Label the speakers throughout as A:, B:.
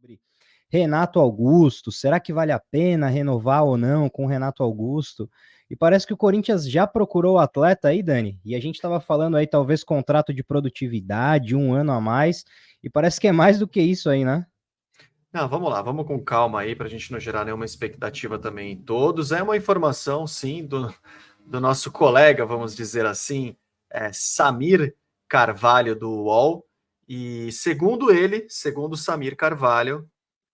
A: sobre Renato Augusto. Será que vale a pena renovar ou não com o Renato Augusto? E parece que o Corinthians já procurou o atleta aí, Dani. E a gente estava falando aí, talvez, contrato de produtividade, 1 ano a mais. E parece que é mais do que isso aí, né?
B: Não, vamos lá, vamos com calma aí para a gente não gerar nenhuma expectativa também em todos. É uma informação, sim, do nosso colega, vamos dizer assim, Samir Carvalho, do UOL. E segundo ele, segundo Samir Carvalho,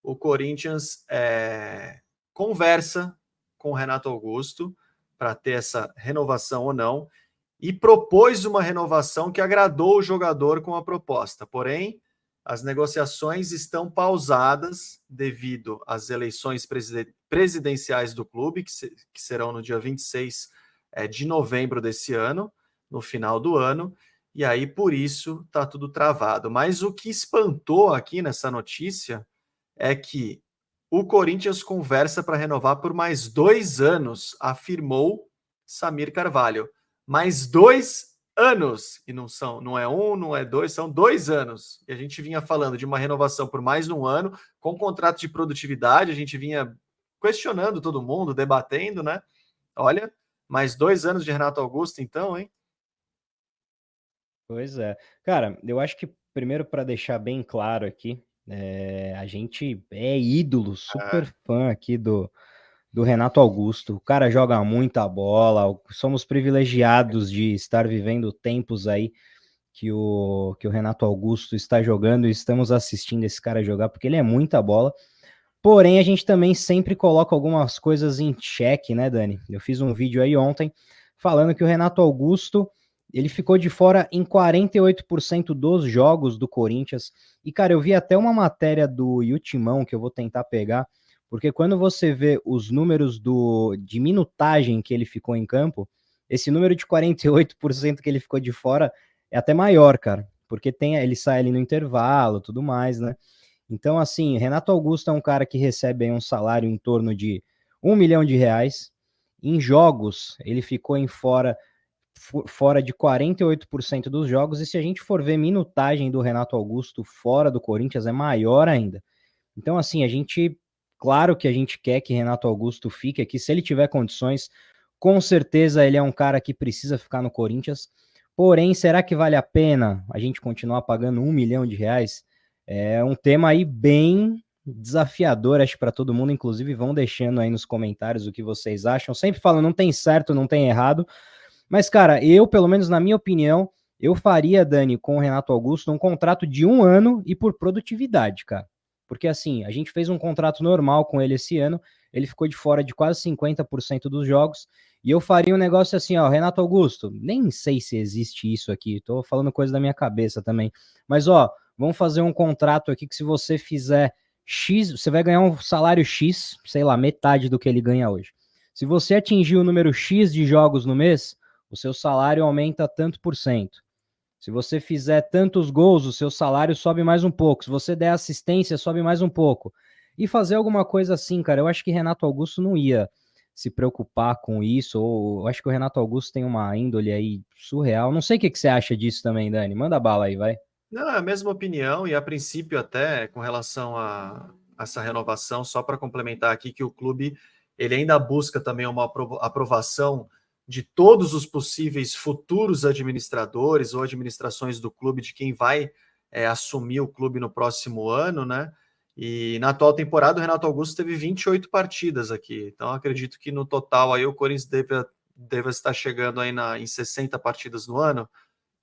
B: o Corinthians conversa com o Renato Augusto para ter essa renovação ou não e propôs uma renovação que agradou o jogador com a proposta. Porém, as negociações estão pausadas devido às eleições presidenciais do clube, que serão no dia 26 de novembro desse ano, no final do ano, e aí por isso está tudo travado. Mas o que espantou aqui nessa notícia é que o Corinthians conversa para renovar por mais 2 anos, afirmou Samir Carvalho. Mais 2 anos, e não é um, não é dois, são 2 anos. E a gente vinha falando de uma renovação por mais um ano, com contrato de produtividade, a gente vinha questionando todo mundo, debatendo, né? Olha, mais 2 anos de Renato Augusto, então, hein?
A: Pois é. Cara, eu acho que primeiro para deixar bem claro aqui, a gente é ídolo, super fã aqui do Renato Augusto. O cara joga muita bola, somos privilegiados de estar vivendo tempos aí que o Renato Augusto está jogando e estamos assistindo esse cara jogar, porque ele é muita bola. Porém, a gente também sempre coloca algumas coisas em xeque, né, Dani? Eu fiz um vídeo aí ontem falando que o Renato Augusto ele ficou de fora em 48% dos jogos do Corinthians. E, cara, eu vi até uma matéria do Timão que eu vou tentar pegar, porque quando você vê os números de minutagem que ele ficou em campo, esse número de 48% que ele ficou de fora é até maior, cara, porque ele sai ali no intervalo, tudo mais, né? Então, assim, Renato Augusto é um cara que recebe um salário em torno de R$ 1 milhão. Em jogos, ele ficou fora de 48% dos jogos, e se a gente for ver minutagem do Renato Augusto fora do Corinthians, é maior ainda. Então, assim, claro que a gente quer que Renato Augusto fique aqui, se ele tiver condições, com certeza ele é um cara que precisa ficar no Corinthians. Porém, será que vale a pena a gente continuar pagando R$ 1 milhão? É um tema aí bem desafiador, acho, para todo mundo. Inclusive, vão deixando aí nos comentários o que vocês acham. Sempre falam, não tem certo, não tem errado. Mas, cara, pelo menos na minha opinião, eu faria, Dani, com o Renato Augusto, um contrato de 1 ano e por produtividade, cara. Porque, assim, a gente fez um contrato normal com ele esse ano, ele ficou de fora de quase 50% dos jogos, e eu faria um negócio assim, ó, Renato Augusto, nem sei se existe isso aqui, tô falando coisa da minha cabeça também, mas, ó, vamos fazer um contrato aqui que se você fizer X, você vai ganhar um salário X, sei lá, metade do que ele ganha hoje. Se você atingir o número X de jogos no mês, o seu salário aumenta tanto por cento. Se você fizer tantos gols, o seu salário sobe mais um pouco. Se você der assistência, sobe mais um pouco. E fazer alguma coisa assim, cara. Eu acho que Renato Augusto não ia se preocupar com isso. Ou eu acho que o Renato Augusto tem uma índole aí surreal. Não sei o que você acha disso também, Dani. Manda bala aí, vai.
B: Não, é a mesma opinião, e a princípio, até com relação a essa renovação, só para complementar aqui que o clube ele ainda busca também uma aprovação de todos os possíveis futuros administradores ou administrações do clube, de quem vai assumir o clube no próximo ano, né? E na atual temporada, o Renato Augusto teve 28 partidas aqui. Então, acredito que no total aí o Corinthians deve estar chegando aí em 60 partidas no ano,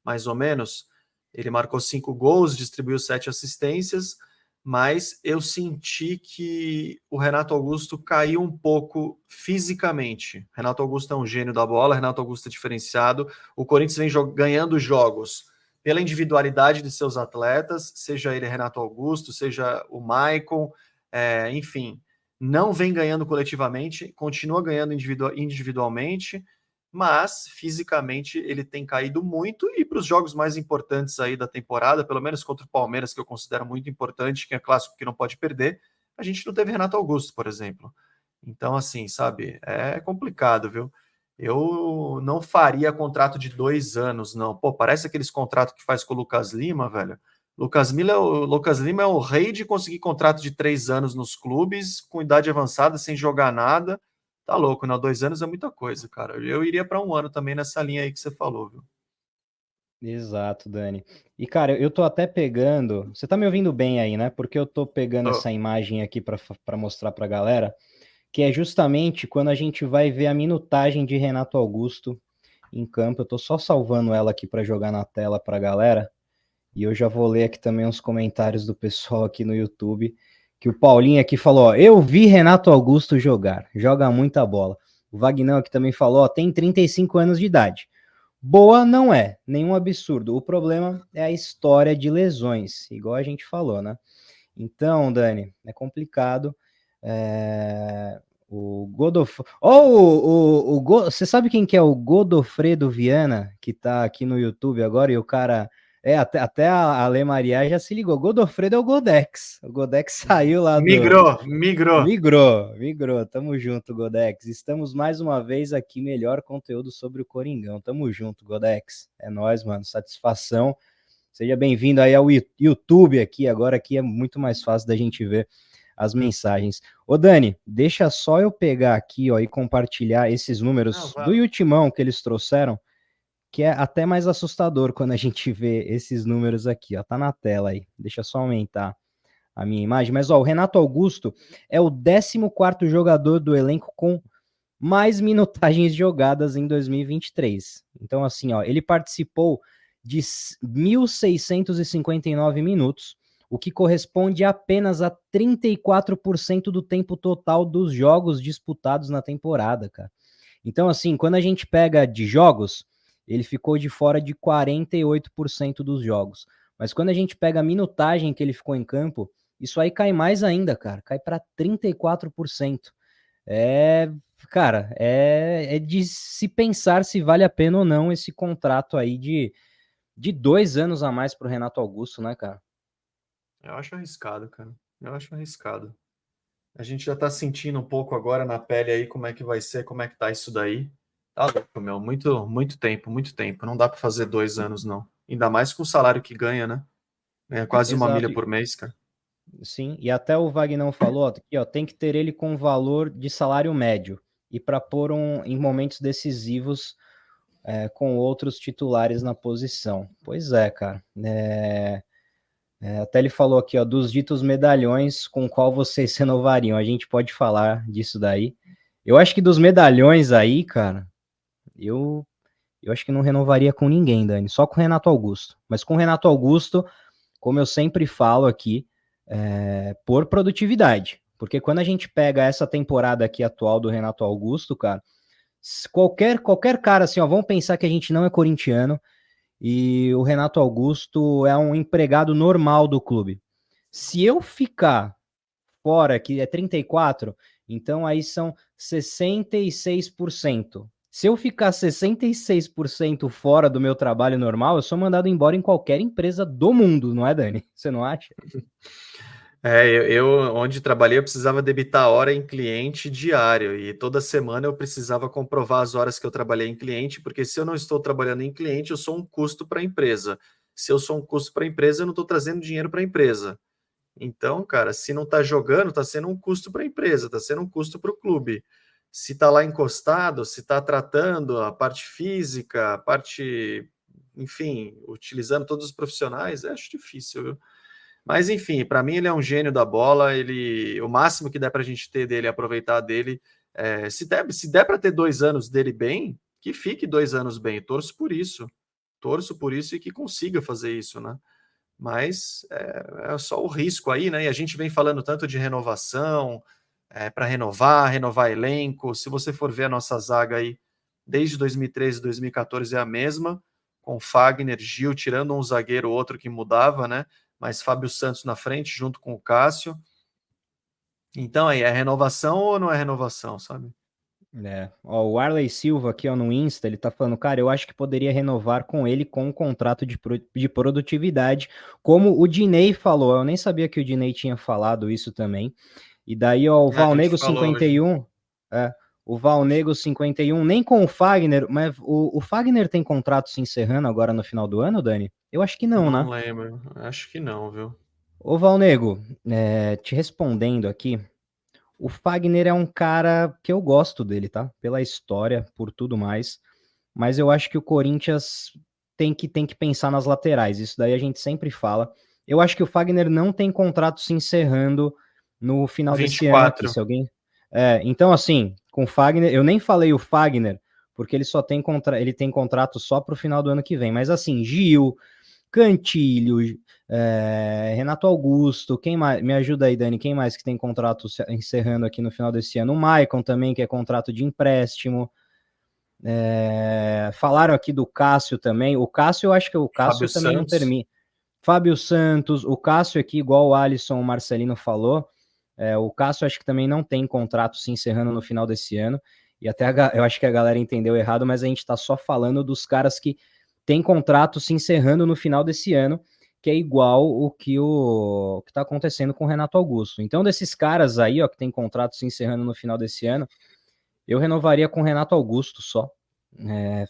B: mais ou menos. Ele marcou 5 gols, distribuiu 7 assistências, mas eu senti que o Renato Augusto caiu um pouco fisicamente. Renato Augusto é um gênio da bola, Renato Augusto é diferenciado. O Corinthians vem ganhando jogos pela individualidade de seus atletas, seja ele Renato Augusto, seja o Maicon, enfim, não vem ganhando coletivamente, continua ganhando individualmente, mas fisicamente ele tem caído muito, e para os jogos mais importantes aí da temporada, pelo menos contra o Palmeiras, que eu considero muito importante, que é clássico que não pode perder, a gente não teve Renato Augusto, por exemplo. Então, assim, sabe, é complicado, viu? Eu não faria contrato de 2 anos, não. Pô, parece aqueles contratos que faz com o Lucas Lima, velho. Lucas Lima é o rei de conseguir contrato de 3 anos nos clubes, com idade avançada, sem jogar nada. Tá louco, né? 2 anos é muita coisa, cara. Eu iria para 1 ano também nessa linha aí que você falou, viu?
A: Exato, Dani. E, cara, eu tô até pegando. Você tá me ouvindo bem aí, né? Porque eu tô pegando
B: Oh,
A: essa imagem aqui para mostrar pra galera, que é justamente quando a gente vai ver a minutagem de Renato Augusto em campo. Eu tô só salvando ela aqui para jogar na tela pra galera. E eu já vou ler aqui também uns comentários do pessoal aqui no YouTube, que o Paulinho aqui falou, ó, eu vi Renato Augusto jogar, joga muita bola. O Vagnão aqui também falou, ó, tem 35 anos de idade. Boa não é, nenhum absurdo. O problema é a história de lesões, igual a gente falou, né? Então, Dani, é complicado. O Godofredo. Você sabe quem que é o Godofredo Viana, que tá aqui no YouTube agora, e o cara. Até a Ale Maria já se ligou. Godofredo é o Godex. O Godex saiu lá do.
B: migrou.
A: Migrou. Tamo junto, Godex. Estamos mais uma vez aqui, melhor conteúdo sobre o Coringão. Tamo junto, Godex. É nóis, mano. Satisfação. Seja bem-vindo aí ao YouTube aqui. Agora aqui é muito mais fácil da gente ver as mensagens. Ô, Dani, deixa só eu pegar aqui, ó, e compartilhar esses
B: Não,
A: números do
B: vai.
A: Ultimão que eles trouxeram, que é até mais assustador quando a gente vê esses números aqui, ó. Tá na tela aí. Deixa eu só aumentar a minha imagem. Mas, ó, o Renato Augusto é o 14º jogador do elenco com mais minutagens jogadas em 2023. Então, assim, ó, ele participou de 1.659 minutos, o que corresponde apenas a 34% do tempo total dos jogos disputados na temporada, cara. Então, assim, quando a gente pega de jogos, ele ficou de fora de 48% dos jogos. Mas quando a gente pega a minutagem que ele ficou em campo, isso aí cai mais ainda, cara. Cai para 34%. É, cara, é de se pensar se vale a pena ou não esse contrato aí de 2 anos a mais pro Renato Augusto, né, cara?
B: Eu acho arriscado, cara. Eu acho arriscado. A gente já tá sentindo um pouco agora na pele aí como é que vai ser, como é que tá isso daí. Tá louco, meu. Muito, muito tempo, muito tempo. Não dá para fazer 2 anos, não. Ainda mais com o salário que ganha, né? Ganha quase 1 milha
A: Exato,
B: por mês, cara.
A: sim. E até o Vagnão falou, ó, aqui, ó, tem que ter ele com valor de salário médio e para pôr em momentos decisivos com outros titulares na posição. Pois é, cara. Até ele falou aqui, ó, dos ditos medalhões com qual vocês renovariam. A gente pode falar disso daí. Eu acho que dos medalhões aí, cara, eu, eu acho que não renovaria com ninguém, Dani, só com o Renato Augusto. Mas com o Renato Augusto, como eu sempre falo aqui, por produtividade. Porque quando a gente pega essa temporada aqui atual do Renato Augusto, cara, qualquer cara assim, ó, vamos pensar que a gente não é corintiano e o Renato Augusto é um empregado normal do clube. Se eu ficar fora, que é 34, então aí são 66%. Se eu ficar 66% fora do meu trabalho normal, eu sou mandado embora em qualquer empresa do mundo, não é, Dani? Você não acha?
B: Eu onde trabalhei, eu precisava debitar hora em cliente diário e toda semana eu precisava comprovar as horas que eu trabalhei em cliente, porque se eu não estou trabalhando em cliente, eu sou um custo para a empresa. Se eu sou um custo para a empresa, eu não estou trazendo dinheiro para a empresa. Então, cara, se não está jogando, está sendo um custo para a empresa, está sendo um custo para o clube. Se está lá encostado, se está tratando a parte física, a parte, enfim, utilizando todos os profissionais, acho difícil, viu? Mas enfim, para mim ele é um gênio da bola. Ele, o máximo que der para a gente ter dele, aproveitar dele, se der para ter 2 anos dele bem, que fique 2 anos bem. Torço por isso e que consiga fazer isso, né? Mas é só o risco aí, né? E a gente vem falando tanto de renovação, para renovar elenco. Se você for ver a nossa zaga aí, desde 2013, 2014 é a mesma, com Fagner, Gil, tirando um zagueiro, outro que mudava, né? Mas Fábio Santos na frente, junto com o Cássio. Então aí, é renovação ou não é renovação, sabe?
A: Ó, o Arley Silva aqui ó, no Insta, ele tá falando, cara, eu acho que poderia renovar com ele com um contrato de produtividade, como o Diney falou, eu nem sabia que o Diney tinha falado isso também, e daí ó,
B: A gente falou hoje.
A: O Valnego 51, nem com o Fagner, mas o Fagner tem contrato se encerrando agora no final do ano, Dani? Eu acho que não,
B: Não
A: né?
B: lembro. Acho que não, viu?
A: Ô Valnego, te respondendo aqui, o Fagner é um cara que eu gosto dele, tá? Pela história, por tudo mais. Mas eu acho que o Corinthians tem que pensar nas laterais. Isso daí a gente sempre fala. Eu acho que o Fagner não tem contrato se encerrando no final desse ano aqui.
B: 24.
A: Se alguém. Então, assim, com o Fagner, eu nem falei o Fagner, porque ele só ele tem contrato só para o final do ano que vem. Mas assim, Gil, Cantilho, Renato Augusto, quem mais? Me ajuda aí, Dani, quem mais que tem contrato encerrando aqui no final desse ano? O Maicon também, que é contrato de empréstimo. Falaram aqui do Cássio também. O Cássio, eu acho que o
B: Fábio
A: Cássio também não
B: Santos.
A: termina. Fábio Santos, o Cássio aqui, igual o Alisson, o Marcelino falou, o Cássio acho que também não tem contrato se encerrando no final desse ano. E até eu acho que a galera entendeu errado, mas a gente está só falando dos caras que têm contrato se encerrando no final desse ano, que é igual o que está acontecendo com o Renato Augusto. Então, desses caras aí, ó, que tem contrato se encerrando no final desse ano, eu renovaria com o Renato Augusto só,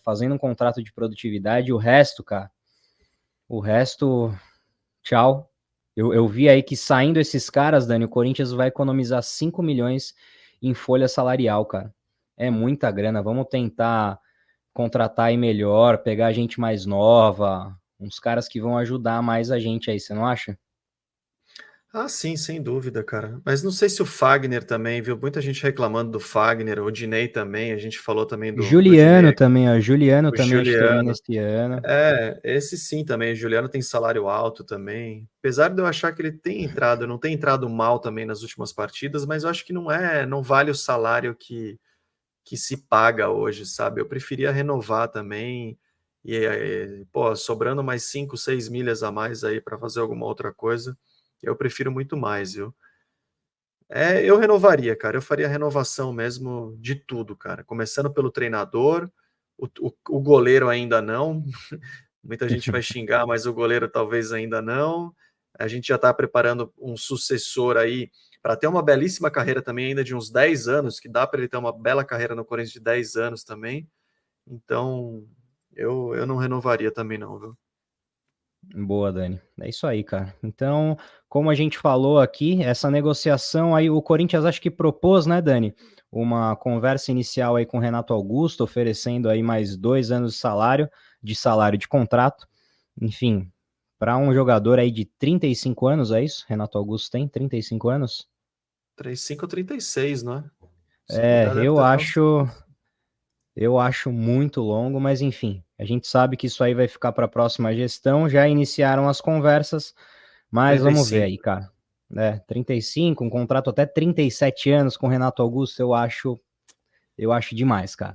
A: fazendo um contrato de produtividade. O resto, cara, o resto, tchau. Eu vi aí que saindo esses caras, Dani, o Corinthians vai economizar 5 milhões em folha salarial, cara. É muita grana. Vamos tentar contratar aí melhor, pegar gente mais nova, uns caras que vão ajudar mais a gente aí, você não acha?
B: Ah, sim, sem dúvida, cara. Mas não sei se o Fagner também, viu? Muita gente reclamando do Fagner, o Dinei também, a gente falou também do
A: Juliano
B: Dinei,
A: também, ó. Juliano
B: o
A: também acho que termina
B: Juliano.
A: esse ano.
B: Esse sim também, o Juliano tem salário alto também. Apesar de eu achar que ele tem entrado, não tem entrado mal também nas últimas partidas, mas eu acho que não vale o salário que se paga hoje, sabe? Eu preferia renovar também pô, sobrando mais 5, 6 milhas a mais aí para fazer alguma outra coisa, eu prefiro muito mais, viu? Eu renovaria, cara. Eu faria renovação mesmo de tudo, cara. Começando pelo treinador, o goleiro ainda não. Muita gente vai xingar, mas o goleiro talvez ainda não. A gente já está preparando um sucessor aí para ter uma belíssima carreira também, ainda de uns 10 anos, que dá para ele ter uma bela carreira no Corinthians de 10 anos também. Então, eu não renovaria também, não, viu?
A: Boa, Dani. É isso aí, cara. Então, como a gente falou aqui, essa negociação aí, o Corinthians acho que propôs, né, Dani, uma conversa inicial aí com o Renato Augusto, oferecendo aí mais 2 anos de salário de contrato. Enfim, para um jogador aí de 35 anos, é isso? Renato Augusto tem 35 anos?
B: 35 ou 36, não é? Se
A: É,
B: bobear, deve
A: eu
B: ter até uns
A: acho,
B: 30.
A: eu acho muito longo, mas enfim, a gente sabe que isso aí vai ficar para a próxima gestão. Já iniciaram as conversas. Mas vamos ver
B: 35.
A: aí, cara. 35, um contrato até 37 anos com o Renato Augusto, eu acho demais, cara.